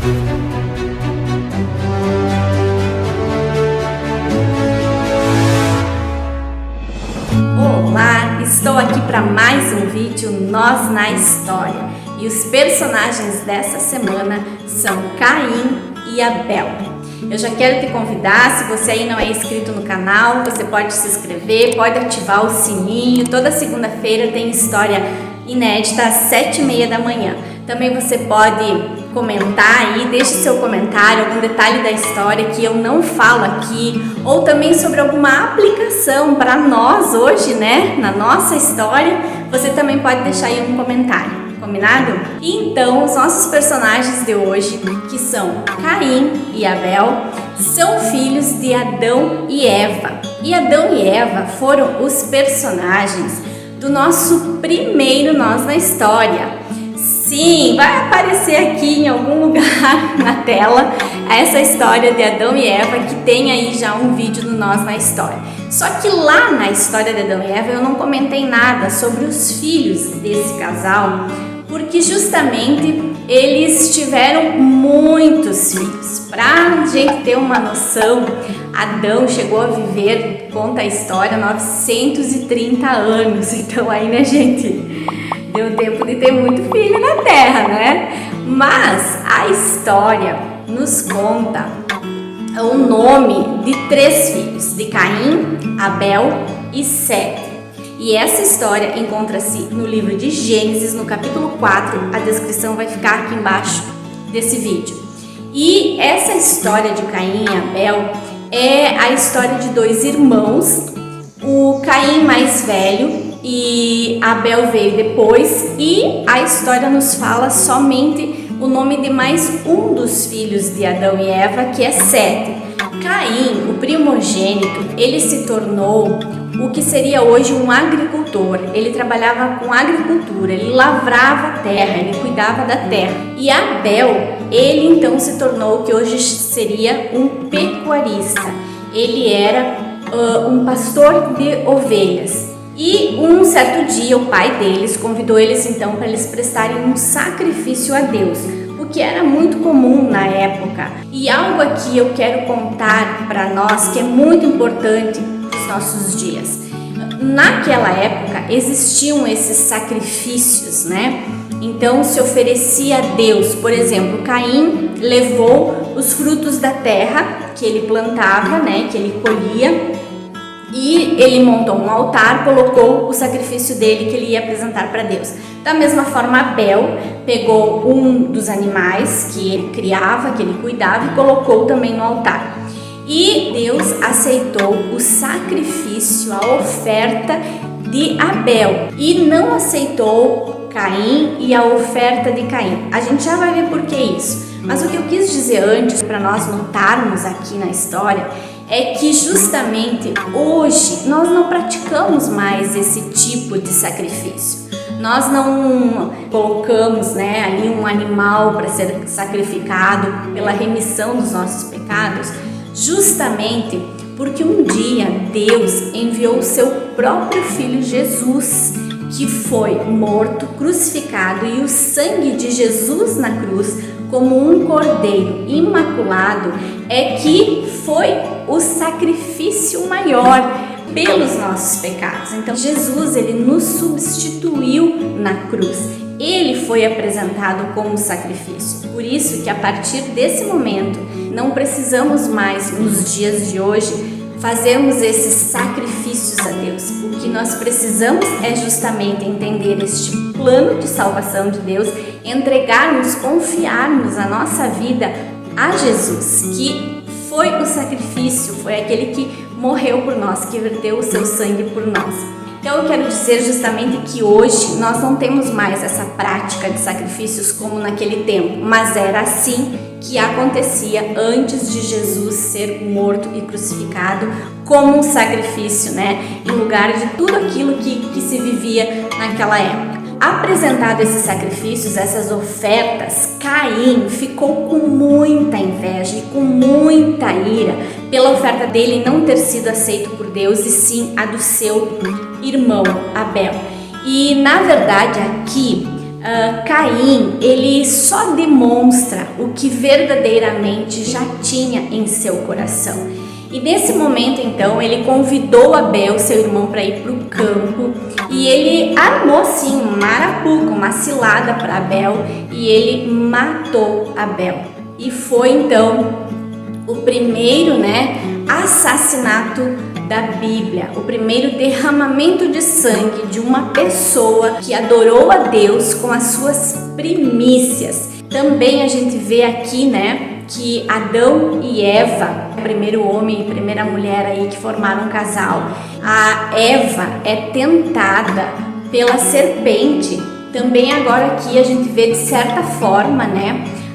Olá, estou aqui para mais um vídeo Nós na História e os personagens dessa semana são Caim e Abel. Eu já quero te convidar, se você aí não é inscrito no canal, você pode se inscrever, pode ativar o sininho. Toda segunda-feira tem história inédita às 7h30 da manhã. Também você pode comentar aí, deixe seu comentário, algum detalhe da história que eu não falo aqui, ou também sobre alguma aplicação para nós hoje, né, na nossa história, você também pode deixar aí um comentário, combinado? E então, os nossos personagens de hoje, que são Caim e Abel, são filhos de Adão e Eva. E Adão e Eva foram os personagens do nosso primeiro Nós na História. Sim, vai aparecer aqui em algum lugar na tela essa história de Adão e Eva, que tem aí já um vídeo do Nós na História. Só que lá na história de Adão e Eva eu não comentei nada sobre os filhos desse casal, porque justamente eles tiveram muitos filhos. Pra gente ter uma noção, Adão chegou a viver, conta a história, 930 anos. Então aí, né, gente? Deu tempo de ter muito filho na terra, né? Mas a história nos conta o nome de 3 filhos, de Caim, Abel e Sete. E essa história encontra-se no livro de Gênesis, no capítulo 4, a descrição vai ficar aqui embaixo desse vídeo. E essa história de Caim e Abel é a história de 2 irmãos, o Caim mais velho e Abel veio depois, e a história nos fala somente o nome de mais um dos filhos de Adão e Eva, que é Sete. Caim, o primogênito, ele se tornou o que seria hoje um agricultor. Ele trabalhava com agricultura, ele lavrava a terra, ele cuidava da terra. E Abel, ele então se tornou o que hoje seria um pecuarista. Ele era um pastor de ovelhas. E um certo dia o pai deles convidou eles então para eles prestarem um sacrifício a Deus, o que era muito comum na época. E algo aqui eu quero contar para nós que é muito importante nos nossos dias. Naquela época existiam esses sacrifícios, né? Então se oferecia a Deus, por exemplo, Caim levou os frutos da terra que ele plantava, né, que ele colhia, e ele montou um altar, colocou o sacrifício dele que ele ia apresentar para Deus. Da mesma forma, Abel pegou um dos animais que ele criava, que ele cuidava, e colocou também no altar. E Deus aceitou o sacrifício, a oferta de Abel, e não aceitou Caim e a oferta de Caim. A gente já vai ver por que isso. Mas o que eu quis dizer antes, para nós notarmos aqui na história, é que justamente hoje nós não praticamos mais esse tipo de sacrifício. Nós não colocamos, né, ali um animal para ser sacrificado pela remissão dos nossos pecados, justamente porque um dia Deus enviou o seu próprio Filho Jesus, que foi morto, crucificado, e o sangue de Jesus na cruz, como um cordeiro imaculado, é que foi o sacrifício maior pelos nossos pecados. Então Jesus, ele nos substituiu na cruz. Ele foi apresentado como sacrifício. Por isso que a partir desse momento não precisamos mais, nos dias de hoje, fazermos esses sacrifícios a Deus. O que nós precisamos é justamente entender este plano de salvação de Deus, entregarmos, confiarmos a nossa vida a Jesus, que foi o sacrifício, foi aquele que morreu por nós, que verteu o seu sangue por nós. Então eu quero dizer justamente que hoje nós não temos mais essa prática de sacrifícios como naquele tempo, mas era assim que acontecia antes de Jesus ser morto e crucificado como um sacrifício, né? Em lugar de tudo aquilo que se vivia naquela época. Apresentado esses sacrifícios, essas ofertas, Caim ficou com muita inveja e com muita ira pela oferta dele não ter sido aceito por Deus, e sim a do seu irmão Abel. E na verdade aqui Caim, ele só demonstra o que verdadeiramente já tinha em seu coração. E nesse momento, então, ele convidou Abel, seu irmão, para ir para o campo, e ele armou, sim, uma arapuca, uma cilada para Abel, e ele matou Abel. E foi, então, o primeiro, assassinato da Bíblia, o primeiro derramamento de sangue de uma pessoa que adorou a Deus com as suas primícias. Também a gente vê aqui, que Adão e Eva, o primeiro homem e primeira mulher aí que formaram um casal, a Eva é tentada pela serpente. Também agora aqui a gente vê de certa forma,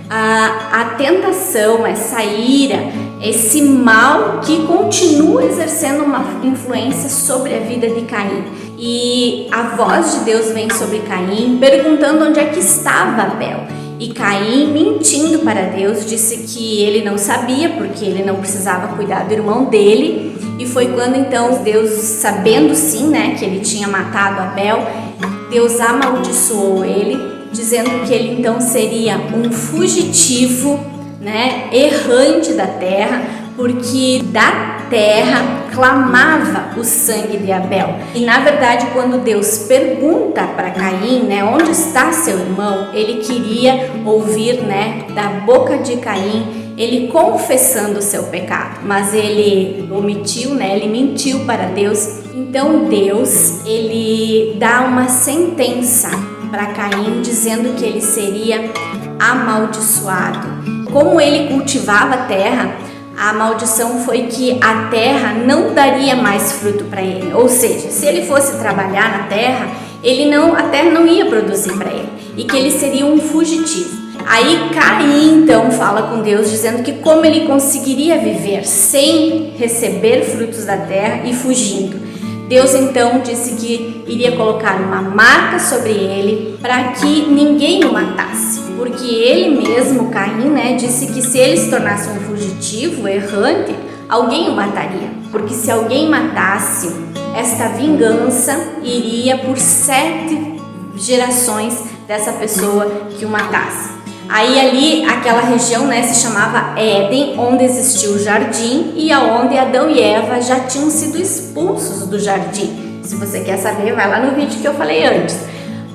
a tentação, essa ira, esse mal que continua exercendo uma influência sobre a vida de Caim. E a voz de Deus vem sobre Caim, perguntando onde é que estava Abel. E Caim, mentindo para Deus, disse que ele não sabia, porque ele não precisava cuidar do irmão dele. E foi quando então Deus, sabendo sim, que ele tinha matado Abel, Deus amaldiçoou ele, dizendo que ele então seria um fugitivo, errante da terra, porque da terra clamava o sangue de Abel. E na verdade, quando Deus pergunta para Caim, onde está seu irmão, ele queria ouvir, da boca de Caim, ele confessando o seu pecado, mas ele omitiu, ele mentiu para Deus. Então Deus, ele dá uma sentença para Caim, dizendo que ele seria amaldiçoado. Como ele cultivava a terra, a maldição foi que a terra não daria mais fruto para ele. Ou seja, se ele fosse trabalhar na terra, a terra não ia produzir para ele, e que ele seria um fugitivo. Aí Caim então fala com Deus, dizendo que como ele conseguiria viver sem receber frutos da terra e fugindo. Deus então disse que iria colocar uma marca sobre ele para que ninguém o matasse, porque ele mesmo, Caim, disse que se ele se tornasse um fugitivo, errante, alguém o mataria, porque se alguém matasse, esta vingança iria por 7 gerações dessa pessoa que o matasse. Aí ali, aquela região se chamava Éden, onde existiu o jardim e aonde Adão e Eva já tinham sido expulsos do jardim. Se você quer saber, vai lá no vídeo que eu falei antes.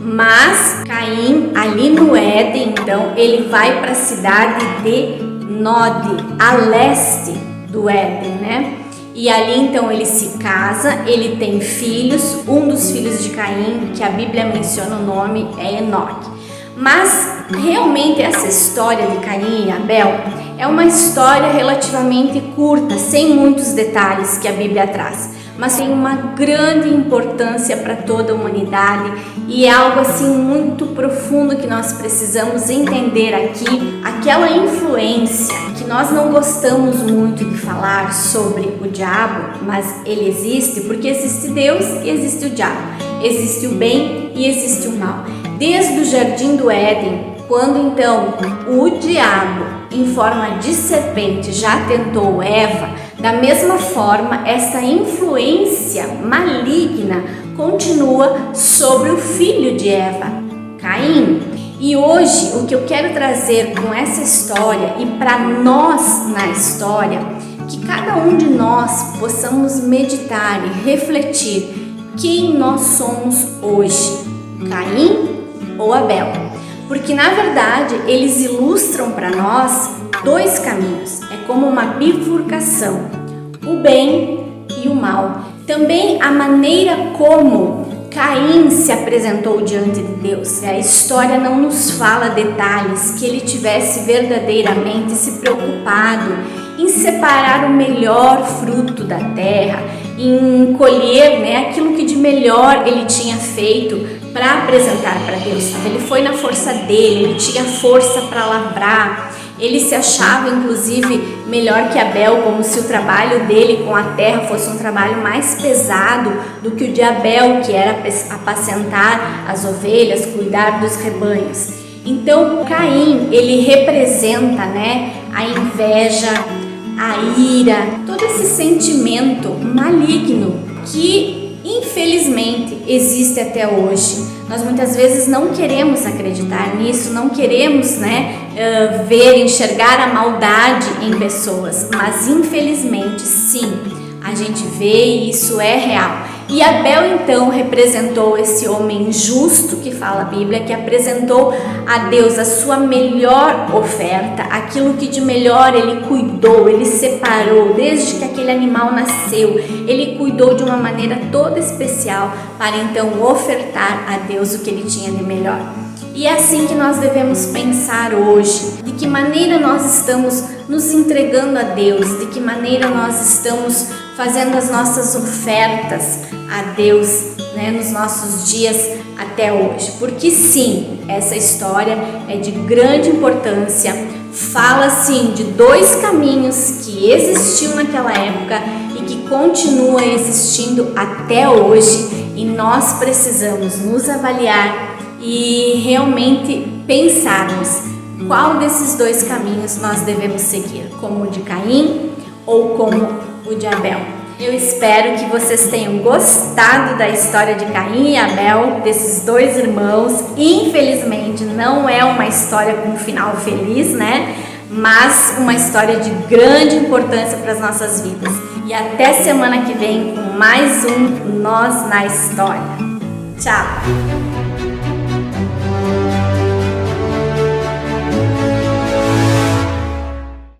Mas Caim, ali no Éden, então, ele vai para a cidade de Nod, a leste do Éden, E ali então ele se casa, ele tem filhos. Um dos filhos de Caim, que a Bíblia menciona o nome, é Enoque. Mas realmente essa história de Caim e Abel é uma história relativamente curta, sem muitos detalhes que a Bíblia traz, mas tem uma grande importância para toda a humanidade e é algo assim muito profundo que nós precisamos entender aqui. Aquela influência que nós não gostamos muito de falar sobre o diabo, mas ele existe porque existe Deus e existe o diabo, existe o bem e existe o mal. Desde o jardim do Éden, quando então o diabo, em forma de serpente, já tentou Eva, da mesma forma, essa influência maligna continua sobre o filho de Eva, Caim. E hoje, o que eu quero trazer com essa história e para nós na história, que cada um de nós possamos meditar e refletir quem nós somos hoje, Caim ou Abel, porque na verdade eles ilustram para nós 2 caminhos, é como uma bifurcação, o bem e o mal. Também a maneira como Caim se apresentou diante de Deus. A história não nos fala detalhes que ele tivesse verdadeiramente se preocupado em separar o melhor fruto da terra, em colher aquilo que de melhor ele tinha feito para apresentar para Deus. Ele foi na força dele, ele tinha força para lavrar, ele se achava inclusive melhor que Abel, como se o trabalho dele com a terra fosse um trabalho mais pesado do que o de Abel, que era apacentar as ovelhas, cuidar dos rebanhos. Então Caim, ele representa a inveja, a ira, todo esse sentimento maligno que infelizmente existe até hoje. Nós muitas vezes não queremos acreditar nisso, não queremos, ver, enxergar a maldade em pessoas, mas infelizmente sim, a gente vê e isso é real. E Abel então representou esse homem justo que fala a Bíblia, que apresentou a Deus a sua melhor oferta, aquilo que de melhor ele cuidou, ele separou desde que aquele animal nasceu, ele cuidou de uma maneira toda especial para então ofertar a Deus o que ele tinha de melhor. E é assim que nós devemos pensar hoje, de que maneira nós estamos nos entregando a Deus, de que maneira nós estamos fazendo as nossas ofertas a Deus, nos nossos dias até hoje. Porque sim, essa história é de grande importância, fala sim de dois caminhos que existiu naquela época e que continua existindo até hoje, e nós precisamos nos avaliar e realmente pensarmos qual desses dois caminhos nós devemos seguir, como o de Caim ou como o de Abel. Eu espero que vocês tenham gostado da história de Caim e Abel, desses dois irmãos. Infelizmente não é uma história com um final feliz, mas uma história de grande importância para as nossas vidas. E até semana que vem com mais um Nós na História. Tchau!